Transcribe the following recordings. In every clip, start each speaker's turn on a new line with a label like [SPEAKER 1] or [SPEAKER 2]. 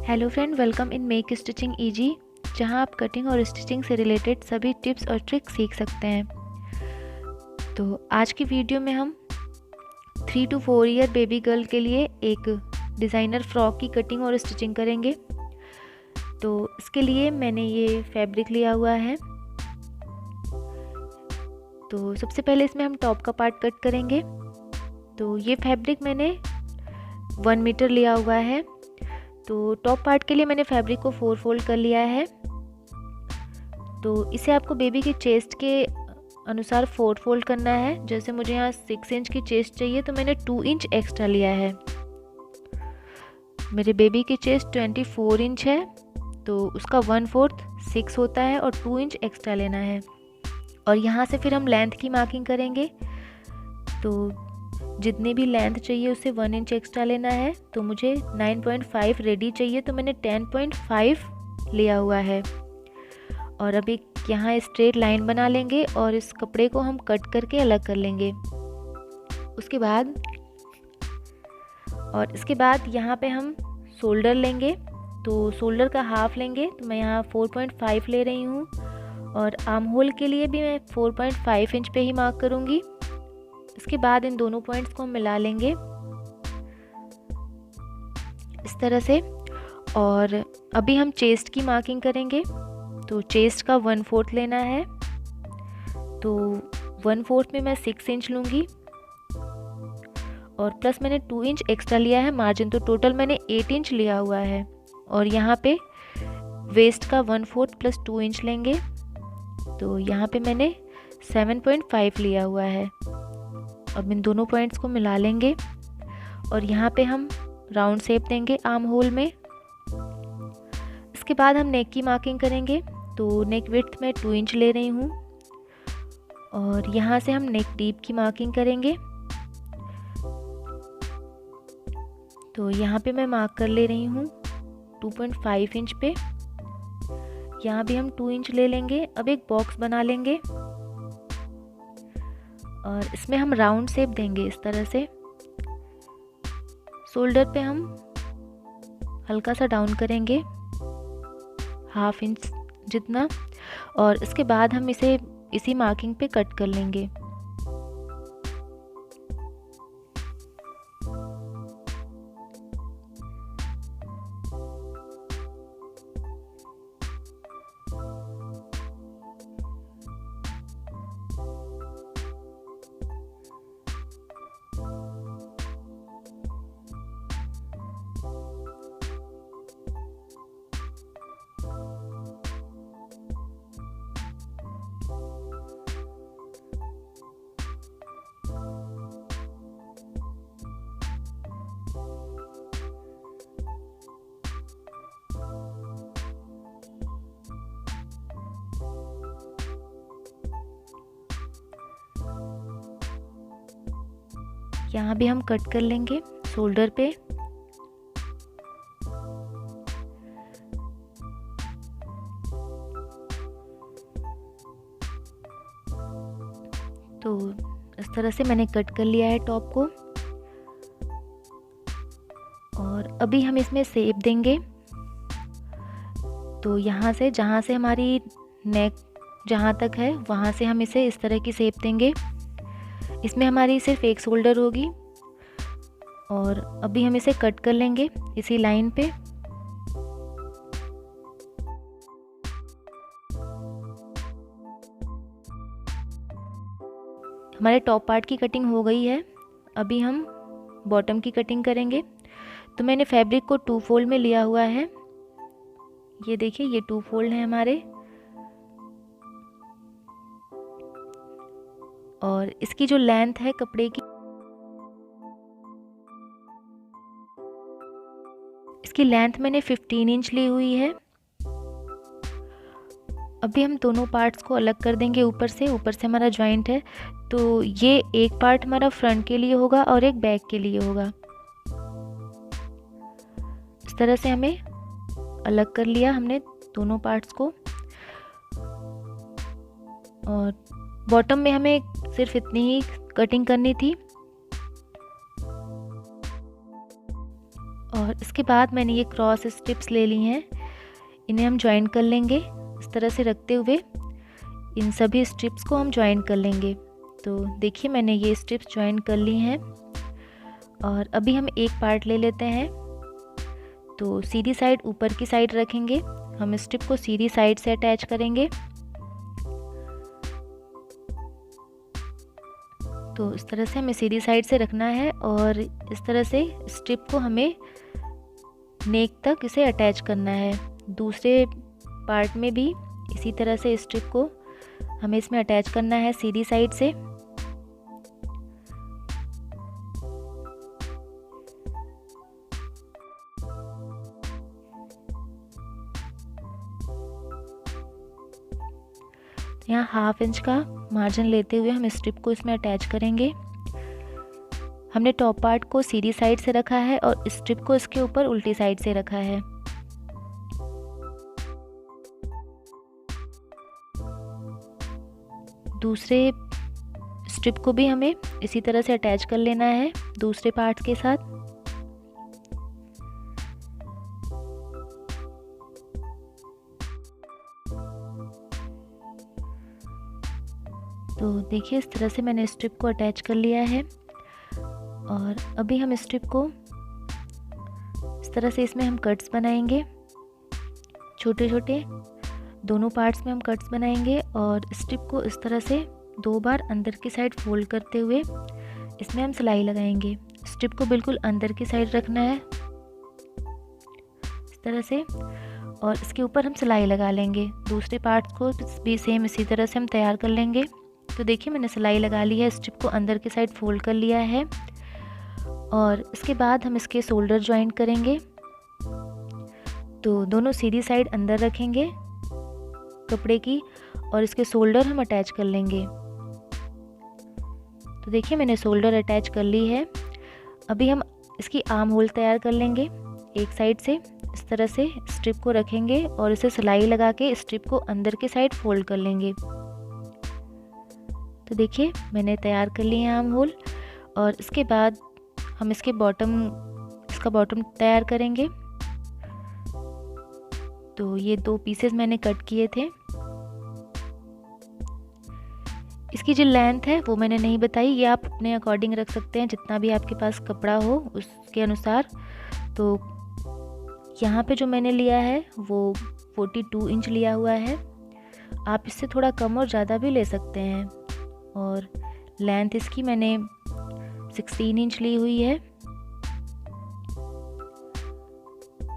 [SPEAKER 1] Hello friend, welcome in make stitching easy, जहां आप cutting और स्टिचिंग से रिलेटेड सभी टिप्स और ट्रिक्स सीख सकते हैं। तो आज की वीडियो में हम 3 to 4 ईयर बेबी गर्ल के लिए एक डिज़ाइनर फ्रॉक की कटिंग और स्टिचिंग करेंगे। तो इसके लिए मैंने ये फैब्रिक लिया हुआ है। तो सबसे पहले इसमें हम टॉप का पार्ट कट करेंगे। तो ये फैब्रिक मैंने 1 मीटर लिया हुआ है। तो टॉप पार्ट के लिए मैंने फैब्रिक को 4 फोल्ड कर लिया है। तो इसे आपको बेबी की चेस्ट के अनुसार 4 फोल्ड करना है। जैसे मुझे यहाँ 6 इंच की चेस्ट चाहिए तो मैंने 2 इंच एक्स्ट्रा लिया है। मेरे बेबी की चेस्ट 24 इंच है, तो उसका 1/4 6 होता है और 2 इंच एक्स्ट्रा लेना है। और यहाँ से फिर हम लेंथ की मार्किंग करेंगे। तो जितनी भी लेंथ चाहिए उससे 1 इंच एक्स्ट्रा लेना है। तो मुझे 9.5 रेडी चाहिए, तो मैंने 10.5 लिया हुआ है। और अभी यहाँ स्ट्रेट लाइन बना लेंगे और इस कपड़े को हम कट करके अलग कर लेंगे। इसके बाद यहाँ पे हम शोल्डर लेंगे। तो शोल्डर का हाफ लेंगे, तो मैं यहाँ 4.5 ले रही हूँ। और आर्म होल के लिए भी मैं 4.5 इंच पे ही मार्क करूँगी। इसके बाद इन दोनों पॉइंट्स को हम मिला लेंगे इस तरह से। और अभी हम चेस्ट की मार्किंग करेंगे। तो चेस्ट का 1/4 लेना है। तो 1/4 में मैं 6 इंच लूँगी और प्लस मैंने 2 इंच एक्स्ट्रा लिया है मार्जिन। तो टोटल मैंने 8 इंच लिया हुआ है। और यहाँ पे वेस्ट का 1/4 प्लस 2 इंच लेंगे। तो यहाँ पे मैंने 7.5 लिया हुआ है। अब इन दोनों पॉइंट्स को मिला लेंगे और यहाँ पे हम राउंड शेप देंगे आर्म होल में। इसके बाद हम नेक की मार्किंग करेंगे। तो नेक विड्थ में 2 इंच ले रही हूँ और यहाँ से हम नेक डीप की मार्किंग करेंगे। तो यहाँ पे मैं मार्क कर ले रही हूँ 2.5 इंच पे। यहाँ भी हम 2 इंच ले लेंगे। अब एक बॉक्स बना लेंगे और इसमें हम राउंड शेप देंगे इस तरह से। शोल्डर पे हम हल्का सा डाउन करेंगे 1/2 इंच जितना। और इसके बाद हम इसे इसी मार्किंग पे कट कर लेंगे। यहाँ भी हम कट कर लेंगे शोल्डर पे। तो इस तरह से मैंने कट कर लिया है टॉप को। और अभी हम इसमें शेप देंगे। तो यहाँ से जहाँ से हमारी नेक जहाँ तक है वहाँ से हम इसे इस तरह की शेप देंगे। इसमें हमारी सिर्फ एक शोल्डर होगी। और अभी हम इसे कट कर लेंगे इसी लाइन पे। हमारे टॉप पार्ट की कटिंग हो गई है। अभी हम बॉटम की कटिंग करेंगे। तो मैंने फैब्रिक को 2 फोल्ड में लिया हुआ है। ये देखिए, ये 2 फोल्ड है हमारे। और इसकी जो लेंथ है कपड़े की, इसकी लेंथ मैंने 15 इंच ली हुई है। अभी हम दोनों पार्ट्स को अलग कर देंगे ऊपर से हमारा जॉइंट है। तो ये एक पार्ट हमारा फ्रंट के लिए होगा और एक बैक के लिए होगा। इस तरह से हमें अलग कर लिया हमने दोनों पार्ट्स को। और बॉटम में हमें सिर्फ इतनी ही कटिंग करनी थी। और इसके बाद मैंने ये क्रॉस स्ट्रिप्स ले ली हैं, इन्हें हम ज्वाइन कर लेंगे। इस तरह से रखते हुए इन सभी स्ट्रिप्स को हम ज्वाइन कर लेंगे। तो देखिए मैंने ये स्ट्रिप्स ज्वाइन कर ली हैं। और अभी हम एक पार्ट ले लेते हैं। तो सीधी साइड ऊपर की साइड रखेंगे, हम स्ट्रिप को सीधी साइड से अटैच करेंगे। तो इस तरह से हमें सीधी साइड से रखना है और इस तरह से स्ट्रिप को हमें नेक तक इसे अटैच करना है। दूसरे पार्ट में भी इसी तरह से स्ट्रिप को हमें इसमें अटैच करना है सीधी साइड से। यहाँ 1/2 इंच का मार्जिन लेते हुए हम स्ट्रिप को इसमें अटैच करेंगे। हमने टॉप पार्ट को सीधी साइड से रखा है और स्ट्रिप को इसके ऊपर उल्टी साइड से रखा है। दूसरे स्ट्रिप को भी हमें इसी तरह से अटैच कर लेना है दूसरे पार्ट के साथ। तो देखिए इस तरह से मैंने स्ट्रिप को अटैच कर लिया है। और अभी हम स्ट्रिप को इस तरह से इसमें हम कट्स बनाएंगे, छोटे छोटे दोनों पार्ट्स में हम कट्स बनाएंगे। और स्ट्रिप को इस तरह से 2 बार अंदर की साइड फोल्ड करते हुए इसमें हम सिलाई लगाएंगे। स्ट्रिप को बिल्कुल अंदर की साइड रखना है इस तरह से, और इसके ऊपर हम सिलाई लगा लेंगे। दूसरे पार्ट्स को भी सेम इसी तरह से हम तैयार कर लेंगे। तो देखिए मैंने सिलाई लगा ली है, स्ट्रिप को अंदर की साइड फोल्ड कर लिया है। और इसके बाद हम इसके शोल्डर ज्वाइन करेंगे। तो दोनों सीधी साइड अंदर रखेंगे कपड़े की और इसके शोल्डर हम अटैच कर लेंगे। तो देखिए मैंने शोल्डर अटैच कर ली है। अभी हम इसकी आर्म होल तैयार कर लेंगे। एक साइड से इस तरह से स्ट्रिप को रखेंगे और इसे सिलाई लगा के स्ट्रिप को अंदर की साइड फोल्ड कर लेंगे। तो देखिए मैंने तैयार कर लिए हैं आर्म होल। और इसके बाद हम इसका बॉटम तैयार करेंगे। तो ये 2 पीसेस मैंने कट किए थे। इसकी जो लेंथ है वो मैंने नहीं बताई, ये आप अपने अकॉर्डिंग रख सकते हैं, जितना भी आपके पास कपड़ा हो उसके अनुसार। तो यहाँ पे जो मैंने लिया है वो 42 इंच लिया हुआ है। आप इससे थोड़ा कम और ज़्यादा भी ले सकते हैं। और लेंथ इसकी मैंने 16 इंच ली हुई है।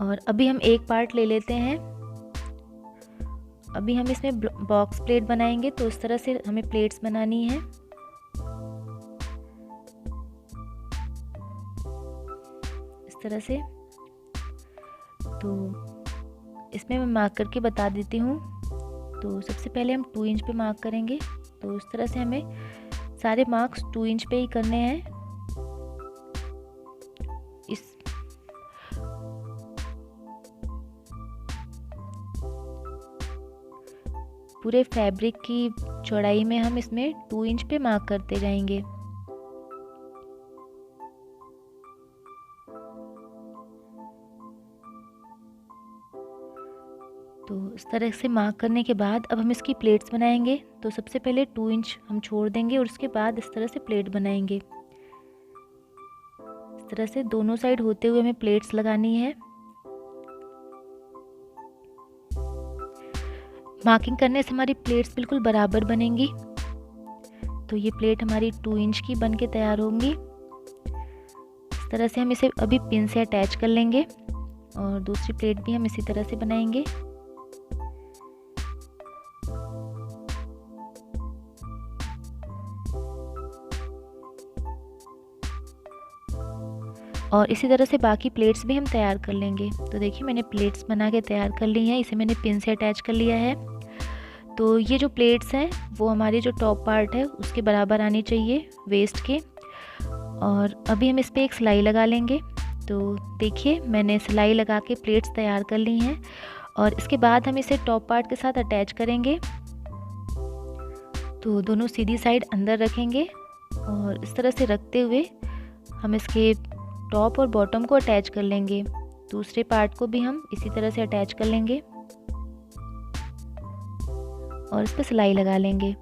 [SPEAKER 1] और अभी हम एक पार्ट ले लेते हैं। अभी हम इसमें बॉक्स प्लेट बनाएंगे। तो इस तरह से हमें प्लेट्स बनानी है। इस तरह से। तो इसमें मैं मार्क करके बता देती हूँ। तो सबसे पहले हम 2 इंच पे मार्क करेंगे। तो इस तरह से हमें सारे मार्क्स 2 इंच पे ही करने हैं। इस पूरे फैब्रिक की चौड़ाई में हम इसमें 2 इंच पे मार्क करते जाएंगे। तो इस तरह से मार्क करने के बाद अब हम इसकी प्लेट्स बनाएंगे। तो सबसे पहले 2 इंच हम छोड़ देंगे और उसके बाद इस तरह से प्लेट बनाएंगे। इस तरह से दोनों साइड होते हुए हमें प्लेट्स लगानी है। मार्किंग करने से हमारी प्लेट्स बिल्कुल बराबर बनेंगी। तो ये प्लेट हमारी 2 इंच की बन के तैयार होंगी। इस तरह से हम इसे अभी पिन से अटैच कर लेंगे और दूसरी प्लेट भी हम इसी तरह से बनाएंगे। और इसी तरह से बाकी प्लेट्स भी हम तैयार कर लेंगे। तो देखिए मैंने प्लेट्स बना के तैयार कर ली हैं। इसे मैंने पिन से अटैच कर लिया है। तो ये जो प्लेट्स हैं वो हमारी जो टॉप पार्ट है उसके बराबर आनी चाहिए वेस्ट के। और अभी हम इस पर एक सिलाई लगा लेंगे। तो देखिए मैंने सिलाई लगा के प्लेट्स तैयार कर ली हैं। और इसके बाद हम इसे टॉप पार्ट के साथ अटैच करेंगे। तो दोनों सीधी साइड अंदर रखेंगे और इस तरह से रखते हुए हम इसके टॉप और बॉटम को अटैच कर लेंगे। दूसरे पार्ट को भी हम इसी तरह से अटैच कर लेंगे और इस पर सिलाई लगा लेंगे।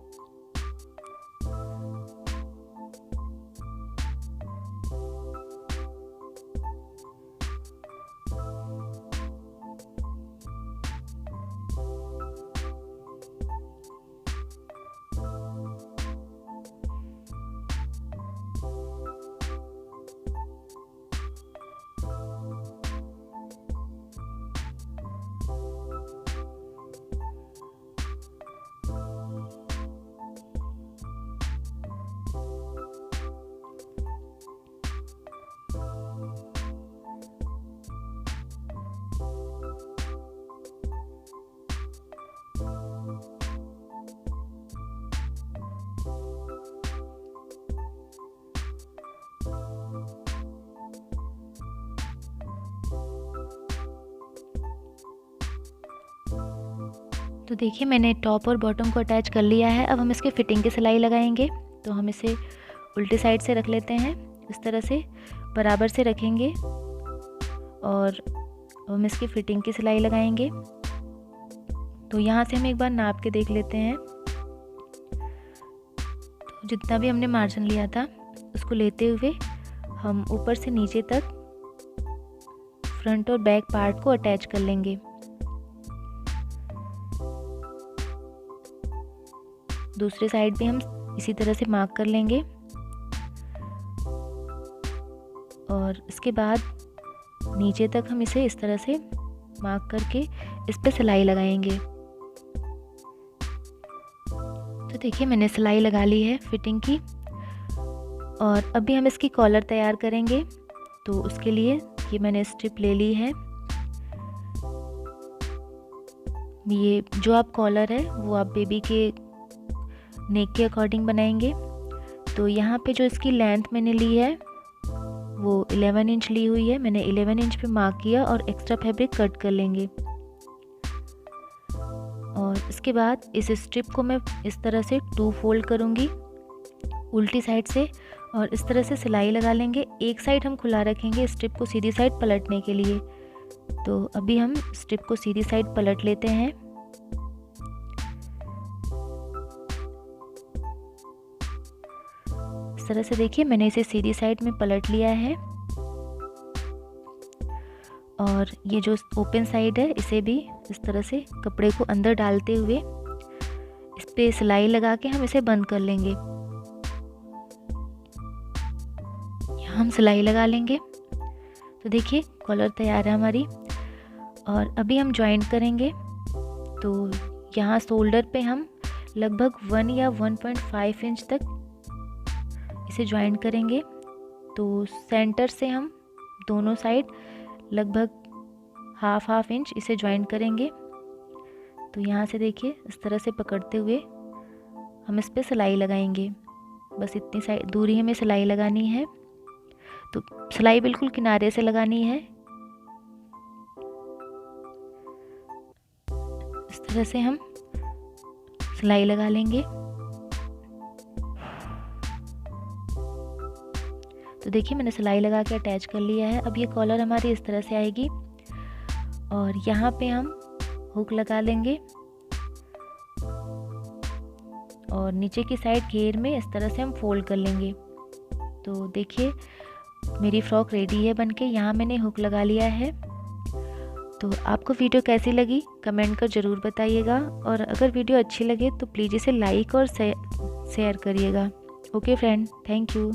[SPEAKER 1] तो देखिए मैंने टॉप और बॉटम को अटैच कर लिया है। अब हम इसके फिटिंग की सिलाई लगाएंगे। तो हम इसे उल्टी साइड से रख लेते हैं, इस तरह से बराबर से रखेंगे और हम इसकी फिटिंग की सिलाई लगाएंगे। तो यहाँ से हम एक बार नाप के देख लेते हैं। तो जितना भी हमने मार्जिन लिया था उसको लेते हुए हम ऊपर से नीचे तक फ्रंट और बैक पार्ट को अटैच कर लेंगे। दूसरी साइड भी हम इसी तरह से मार्क कर लेंगे और इसके बाद नीचे तक हम इसे इस तरह से मार्क करके इस पे सिलाई लगाएंगे। तो देखिए मैंने सिलाई लगा ली है फिटिंग की और अभी हम इसकी कॉलर तैयार करेंगे। तो उसके लिए ये मैंने स्ट्रिप ले ली है। ये जो आप कॉलर है वो आप बेबी के नेक के अकॉर्डिंग बनाएंगे। तो यहाँ पे जो इसकी लेंथ मैंने ली है वो 11 इंच ली हुई है। मैंने 11 इंच पे मार्क किया और एक्स्ट्रा फैब्रिक कट कर लेंगे। और इसके बाद इस स्ट्रिप को मैं इस तरह से 2 फोल्ड करूँगी उल्टी साइड से और इस तरह से सिलाई लगा लेंगे। एक साइड हम खुला रखेंगे स्ट्रिप को सीधी साइड पलटने के लिए। तो अभी हम स्ट्रिप को सीधी साइड पलट लेते हैं। इस तरह से देखिए मैंने इसे सीधी साइड में पलट लिया है और ये जो ओपन साइड है इसे भी इस तरह से कपड़े को अंदर डालते हुए इस पे सिलाई लगा के हम इसे बंद कर लेंगे। यहाँ हम सिलाई लगा लेंगे। तो देखिए कॉलर तैयार है हमारी और अभी हम जॉइंट करेंगे। तो यहाँ शोल्डर पे हम लगभग 1 या 1.5 इंच तक इसे जॉइंट करेंगे। तो सेंटर से हम दोनों साइड लगभग हाफ इंच इसे जॉइंट करेंगे। तो यहाँ से देखिए इस तरह से पकड़ते हुए हम इस पे सिलाई लगाएंगे। बस इतनी साइड दूरी हमें सिलाई लगानी है। तो सिलाई बिल्कुल किनारे से लगानी है। इस तरह से हम सिलाई लगा लेंगे। तो देखिए मैंने सिलाई लगा के अटैच कर लिया है। अब ये कॉलर हमारी इस तरह से आएगी और यहाँ पे हम हुक लगा लेंगे और नीचे की साइड घेर में इस तरह से हम फोल्ड कर लेंगे। तो देखिए मेरी फ्रॉक रेडी है बनके। यहाँ मैंने हुक लगा लिया है। तो आपको वीडियो कैसी लगी कमेंट कर ज़रूर बताइएगा और अगर वीडियो अच्छी लगे तो प्लीज़ इसे लाइक और शेयर करिएगा। Okay friend, thank you.